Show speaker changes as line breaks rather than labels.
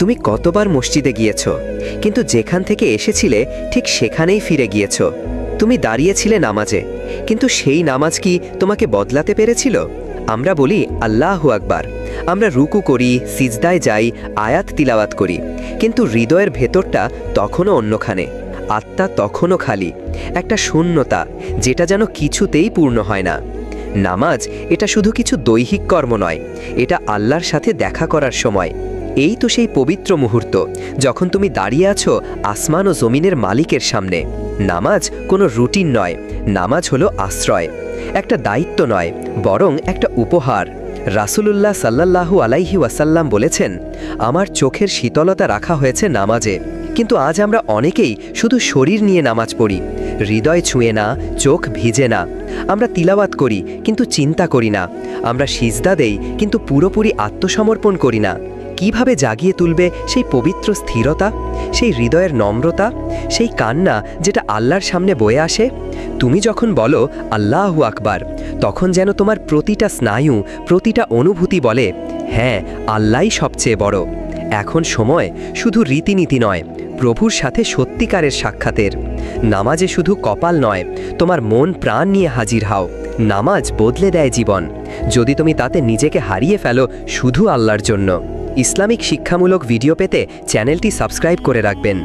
তুমি কতবার মসজিদে গিয়েছ, কিন্তু যেখান থেকে এসেছিলে ঠিক সেখানেই ফিরে গিয়েছ। তুমি দাঁড়িয়েছিলে নামাজে, কিন্তু সেই নামাজ কি তোমাকে বদলাতে পেরেছিল? আমরা বলি আল্লাহু আকবার, আমরা রুকু করি, সিজদায় যাই, আয়াত তিলাওয়াত করি, কিন্তু হৃদয়ের ভেতরটা তখনও অন্যখানে। আত্মা তখনও খালি, একটা শূন্যতা যেটা যেন কিছুতেই পূর্ণ হয় না। নামাজ এটা শুধু কিছু দৈহিক কর্ম নয়, এটা আল্লাহর সাথে দেখা করার সময়। এই তো সেই পবিত্র মুহূর্ত যখন তুমি দাঁড়িয়ে আছো আসমান ও জমিনের মালিকের সামনে। নামাজ কোনো রুটিন নয়, নামাজ হলো আশ্রয়, একটা দায়িত্ব নয়, বরং একটা উপহার। রাসূলুল্লাহ সাল্লাল্লাহু আলাইহি ওয়াসাল্লাম বলেছেন, আমার চোখের শীতলতা রাখা হয়েছে নামাজে। কিন্তু আজ আমরা অনেকেই শুধু শরীর নিয়ে নামাজ পড়ি, হৃদয় ছুঁয়ে না, চোখ ভিজে না। আমরা তিলাওয়াত করি কিন্তু চিন্তা করি না, আমরা সিজদা দেই কিন্তু পুরোপুরি আত্মসমর্পণ করি না। কিভাবে জাগিয়ে তুলবে সেই পবিত্র স্থিরতা, সেই হৃদয়ের নম্রতা, সেই কান্না যেটা আল্লাহর সামনে বয়ে আসে? তুমি যখন বলো আল্লাহু আকবার, তখন যেন তোমার প্রতিটা স্নায়ু, প্রতিটা অনুভূতি বলে, হ্যাঁ, আল্লাহই সবচেয়ে বড়। এখন সময় শুধু রীতিনীতি নয়, প্রভুর সাথে সত্যিকারের সাক্ষাতের। নামাজে শুধু কপাল নয়, তোমার মন প্রাণ নিয়ে হাজির হও। নামাজ বদলে দেয় জীবন, যদি তুমি তাতে নিজেকে হারিয়ে ফেলো শুধু আল্লাহর জন্য। ইসলামিক শিক্ষামূলক ভিডিও পেতে চ্যানেলটি সাবস্ক্রাইব করে রাখবেন।